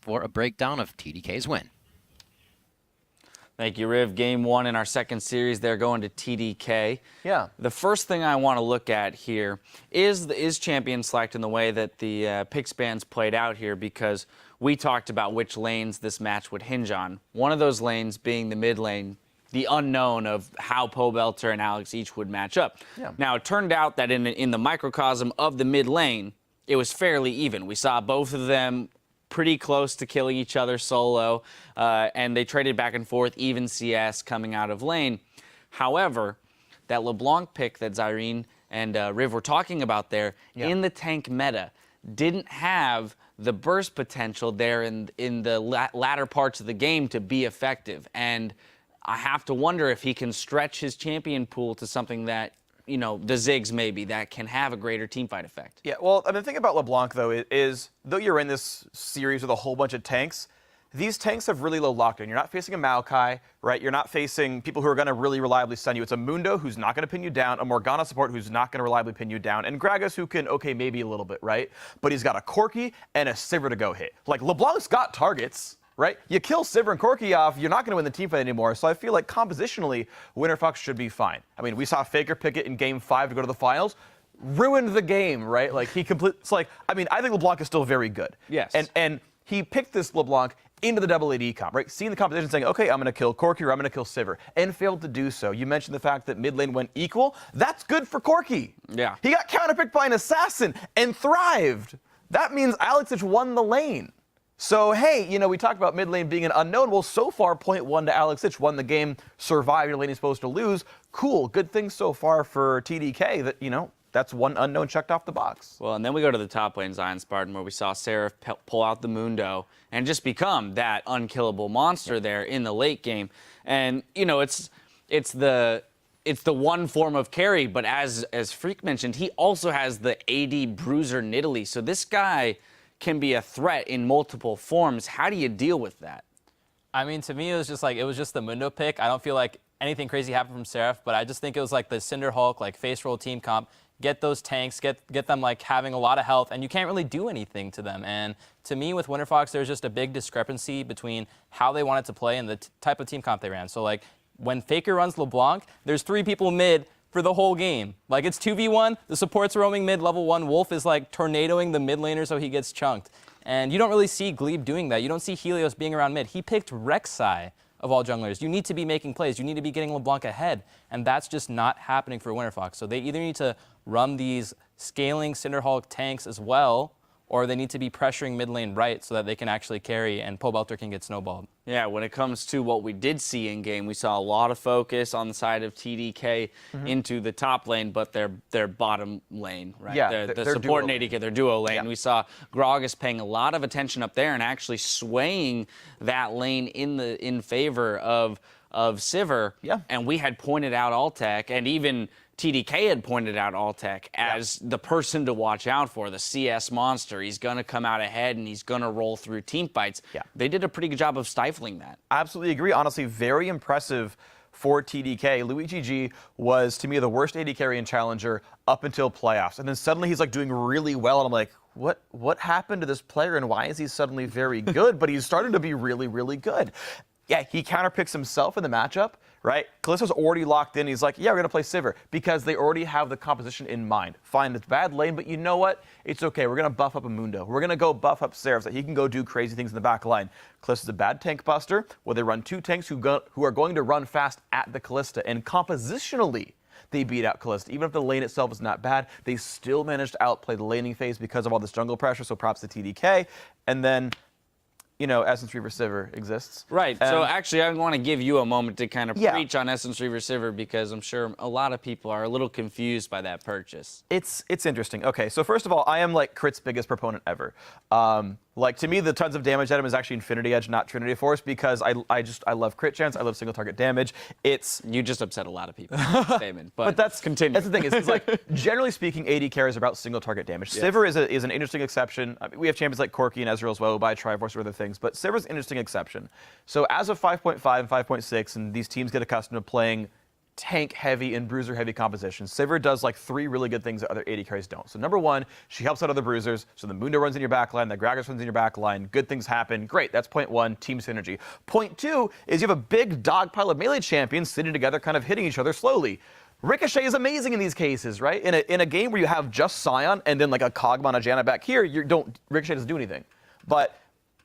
for a breakdown of TDK's win. Thank you, Riv. Game 1 in our second series, they're going to TDK. Yeah. The first thing I want to look at here is champion select in the way that the pick spans played out here, because we talked about which lanes this match would hinge on. One of those lanes being the mid lane, the unknown of how Pobelter and Alex each would match up. Yeah. Now, it turned out that in the microcosm of the mid lane, it was fairly even. We saw both of them pretty close to killing each other solo, and they traded back and forth, even CS coming out of lane. However, that LeBlanc pick that Zyrene and Riv were talking about there, in the tank meta, didn't have the burst potential there in the latter parts of the game to be effective. And I have to wonder if he can stretch his champion pool to something that, you know, the Ziggs maybe, that can have a greater teamfight effect. Yeah, well, I mean, the thing about LeBlanc, though, is though you're in this series with a whole bunch of tanks, these tanks have really low lockdown. You're not facing a Maokai, right? You're not facing people who are going to really reliably stun you. It's a Mundo who's not going to pin you down, a Morgana support who's not going to reliably pin you down, and Gragas who can, okay, maybe a little bit, right? But he's got a Corki and a Sivir to go hit. Like, LeBlanc's got targets, right? You kill Sivir and Corki off, you're not going to win the teamfight anymore. So I feel like compositionally, Winterfox should be fine. I mean, we saw Faker pick it in Game 5 to go to the finals. Ruined the game, right? Like, it's like, I mean, I think LeBlanc is still very good. Yes. And he picked this LeBlanc into the double AD comp, right? Seeing the competition, saying, okay, I'm going to kill Corki or I'm going to kill Sivir, and failed to do so. You mentioned the fact that mid lane went equal. That's good for Corki. Yeah. He got counterpicked by an assassin and thrived. That means Alexich won the lane. So, hey, you know, we talked about mid lane being an unknown. Well, so far, 0.1 to Alexich, won the game, survived your lane he's supposed to lose. Cool, good things so far for TDK that, you know, that's one unknown checked off the box. Well, and then we go to the top lane, ZionSpartan, where we saw Seraph pull out the Mundo and just become that unkillable monster there in the late game. And, you know, it's the one form of carry, but as Freak mentioned, he also has the AD Bruiser Nidalee. So this guy can be a threat in multiple forms. How do you deal with that? I mean, to me, it was just the Mundo pick. I don't feel like anything crazy happened from Seraph, but I just think it was like the Cinder Hulk, like face roll team comp. Get those tanks, get them like having a lot of health, and you can't really do anything to them. And to me, with Winterfox, there's just a big discrepancy between how they wanted to play and the type of team comp they ran. So like when Faker runs LeBlanc, there's 3 people mid for the whole game. Like, it's 2v1, the support's roaming mid, level 1. Wolf is like tornadoing the mid laner so he gets chunked. And you don't really see Glebe doing that. You don't see Helios being around mid. He picked Rek'Sai of all junglers. You need to be making plays. You need to be getting LeBlanc ahead. And that's just not happening for Winterfox. So they either need to run these scaling Cinderhulk tanks as well, or they need to be pressuring mid lane right so that they can actually carry and Pobelter can get snowballed. Yeah, when it comes to what we did see in game, we saw a lot of focus on the side of TDK into the top lane, but their bottom lane, right? Yeah, the support and ADK, their duo lane. Yeah. We saw Gragas paying a lot of attention up there and actually swaying that lane in favor of Sivir. Yeah. And we had pointed out Altec, and even TDK had pointed out Altec as the person to watch out for, the CS monster. He's going to come out ahead and he's going to roll through team fights. Yeah. They did a pretty good job of stifling that. Absolutely agree. Honestly, very impressive for TDK. Luigi G was, to me, the worst AD carry in Challenger up until playoffs. And then suddenly he's like doing really well. And I'm like, what happened to this player and why is he suddenly very good? But he's starting to be really, really good. Yeah, he counterpicks himself in the matchup, right? Kalisto's already locked in. He's like, yeah, we're going to play Sivir because they already have the composition in mind. Fine, it's bad lane, but you know what? It's okay. We're going to buff up a Mundo. We're going to go buff up Seraph so that he can go do crazy things in the back line. Kalisto's a bad tank buster where they run 2 tanks who are going to run fast at the Kalista. And compositionally, they beat out Kalista. Even if the lane itself is not bad, they still managed to outplay the laning phase because of all this jungle pressure, so props to TDK. And then, you know, Essence Reaver Sivir exists. Right. So actually, I want to give you a moment to kind of Yeah. preach on Essence Reaver Sivir because I'm sure a lot of people are a little confused by that purchase. It's interesting. Okay, so first of all, I am like Crit's biggest proponent ever. Like, to me, the tons of damage item is actually Infinity Edge, not Trinity Force, because I love crit chance. I love single target damage. You just upset a lot of people. Statement, but that's continue. That's the thing. Is like generally speaking, AD cares about single target damage. Yes. Sivir is an interesting exception. I mean, we have champions like Corki and Ezreal as well who buy Triforce or other things, but Sivir's an interesting exception. So as of 5.5 and 5.6, and these teams get accustomed to playing tank-heavy and bruiser-heavy composition, Sivir does like 3 really good things that other AD carries don't. So number 1, she helps out other bruisers. So the Mundo runs in your backline, the Gragas runs in your backline, good things happen. Great, that's point 1, team synergy. Point 2 is you have a big dog pile of melee champions sitting together, kind of hitting each other slowly. Ricochet is amazing in these cases, right? In a game where you have just Sion and then like a Kog'Maw and a Janna back here, Ricochet doesn't do anything. But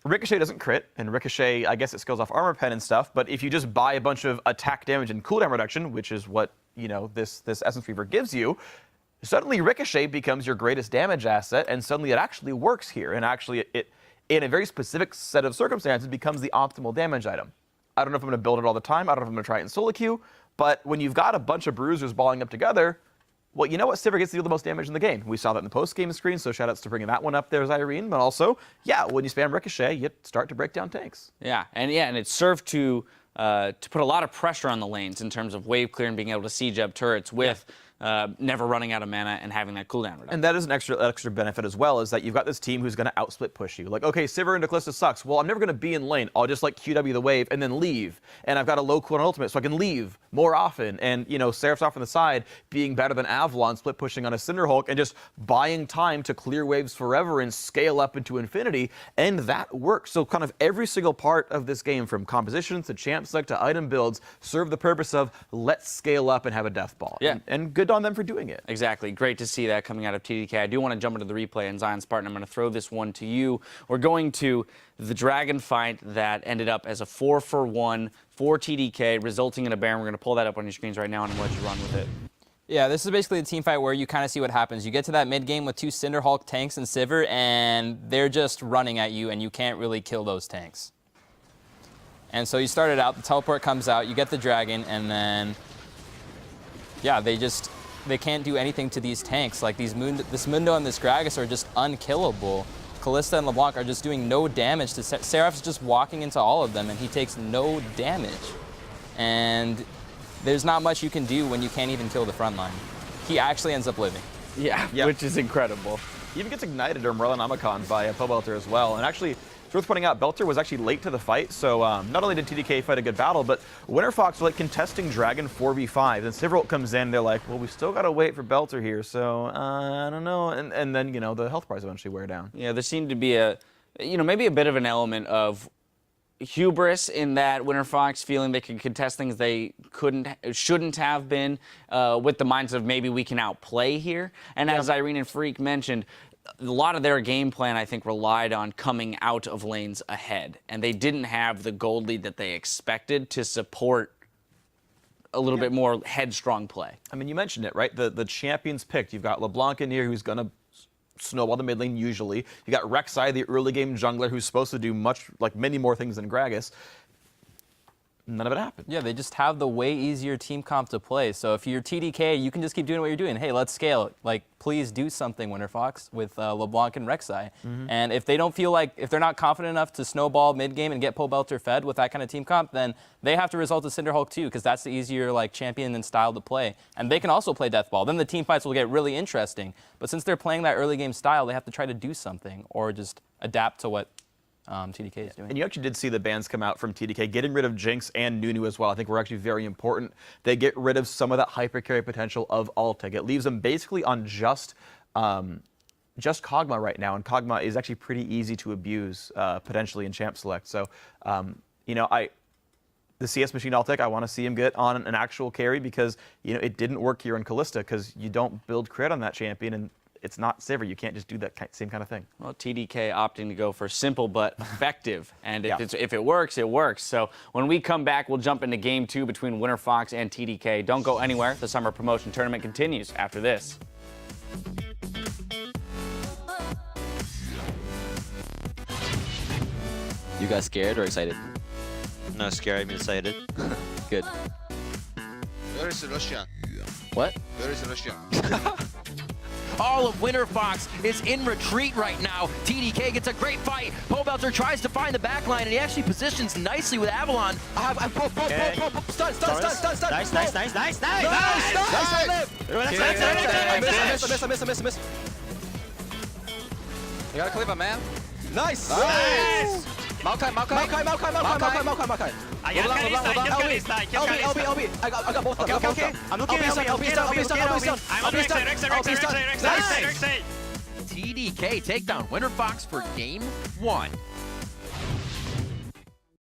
Ricochet doesn't crit, and Ricochet, I guess it scales off armor pen and stuff, but if you just buy a bunch of attack damage and cooldown reduction, which is what, this Essence Reaver gives you, suddenly Ricochet becomes your greatest damage asset, and suddenly it actually works here, and actually it in a very specific set of circumstances, becomes the optimal damage item. I don't know if I'm going to build it all the time, I don't know if I'm going to try it in solo queue, but when you've got a bunch of bruisers balling up together, well, you know what? Sivir gets to deal the most damage in the game. We saw that in the post-game screen, so shout-outs to bringing that one up there, Irene. But also, yeah, when you spam Ricochet, you start to break down tanks. Yeah, and it served to put a lot of pressure on the lanes in terms of wave clear and being able to siege up turrets with never running out of mana and having that cooldown reduction. And that is an extra benefit as well, is that you've got this team who's going to outsplit push you. Like, okay, Sivir into Kalista sucks. Well, I'm never going to be in lane. I'll just like QW the wave and then leave. And I've got a low cooldown ultimate, so I can leave more often. And, Seraph's off on the side being better than Avalon, split pushing on a Cinderhulk and just buying time to clear waves forever and scale up into infinity. And that works. So kind of every single part of this game, from compositions to champ select to item builds, serve the purpose of let's scale up and have a death ball. Yeah. And good on them for doing it. Exactly. Great to see that coming out of TDK. I do want to jump into the replay and ZionSpartan. I'm going to throw this one to you. We're going to the Dragon fight that ended up as a 4-for-1 for TDK, resulting in a Baron. We're going to pull that up on your screens right now and I'm going to let you run with it. Yeah, this is basically a team fight where you kind of see what happens. You get to that mid game with 2 Cinderhulk tanks and Sivir, and they're just running at you, and you can't really kill those tanks. And so you start it out, the teleport comes out, you get the dragon, and then, yeah, they can't do anything to these tanks. Like this Mundo and this Gragas are just unkillable. Kalista and LeBlanc are just doing no damage to Seraph's just walking into all of them, and he takes no damage. And there's not much you can do when you can't even kill the front line. He actually ends up living. Yeah, which is incredible. He even gets ignited or Merlin Amakan by Belter as well. And actually, it's worth pointing out, Belter was actually late to the fight, so not only did TDK fight a good battle, but Winterfox were like contesting Dragon 4v5. Then Sivir comes in, they're like, well, we still got to wait for Belter here, so I don't know. And then, the health bars eventually wear down. Yeah, there seemed to be maybe a bit of an element of hubris in that Winterfox feeling they could contest things they shouldn't have been, with the mindset of maybe we can outplay here. And as Irene and Freak mentioned, a lot of their game plan, I think, relied on coming out of lanes ahead. And they didn't have the gold lead that they expected to support a little bit more headstrong play. I mean, you mentioned it, right? The champions picked. You've got LeBlanc in here, who's going to snowball the mid lane usually. You got Rek'Sai, the early game jungler, who's supposed to do many more things than Gragas. None of it happened. Yeah, they just have the way easier team comp to play. So if you're TDK, you can just keep doing what you're doing. Hey, let's scale it. Like, please do something, Winterfox, with LeBlanc and Rek'Sai. And if they don't feel like, if they're not confident enough to snowball mid-game and get Pull Belter fed with that kind of team comp, then they have to resort to Cinderhulk too, because that's the easier champion and style to play. And they can also play Deathball. Then the team fights will get really interesting. But since they're playing that early game style, they have to try to do something or just adapt to what TDK is doing. And you actually did see the bans come out from TDK, getting rid of Jinx and Nunu as well. I think were actually very important. They get rid of some of that hypercarry potential of Altec. It leaves them basically on just Kog'Maw right now, and Kog'Maw is actually pretty easy to abuse potentially in Champ Select. So, the CS Machine Altec, I want to see him get on an actual carry because, it didn't work here in Kalista because you don't build crit on that champion, and it's not Sivir. You can't just do that same kind of thing. Well, TDK opting to go for simple but effective. And if it works, it works. So when we come back, we'll jump into Game 2 between Winterfox and TDK. Don't go anywhere. The Summer Promotion Tournament continues after this. You guys scared or excited? No, scary. I'm excited. Good. Where is Russia? What? Where is Russia? All of Winterfox is in retreat right now. TDK gets a great fight. Pobelter tries to find the backline, and he actually positions nicely with Avalon. Stun. Nice. Miss. You gotta clip him, man. Nice. Nice. Maokai. I got Kalista, I killed Kalista. LB. I got both of them. Okay. I'm looking at LB. I'm on Rek'Sai. TDK takedown Winterfox for game 1.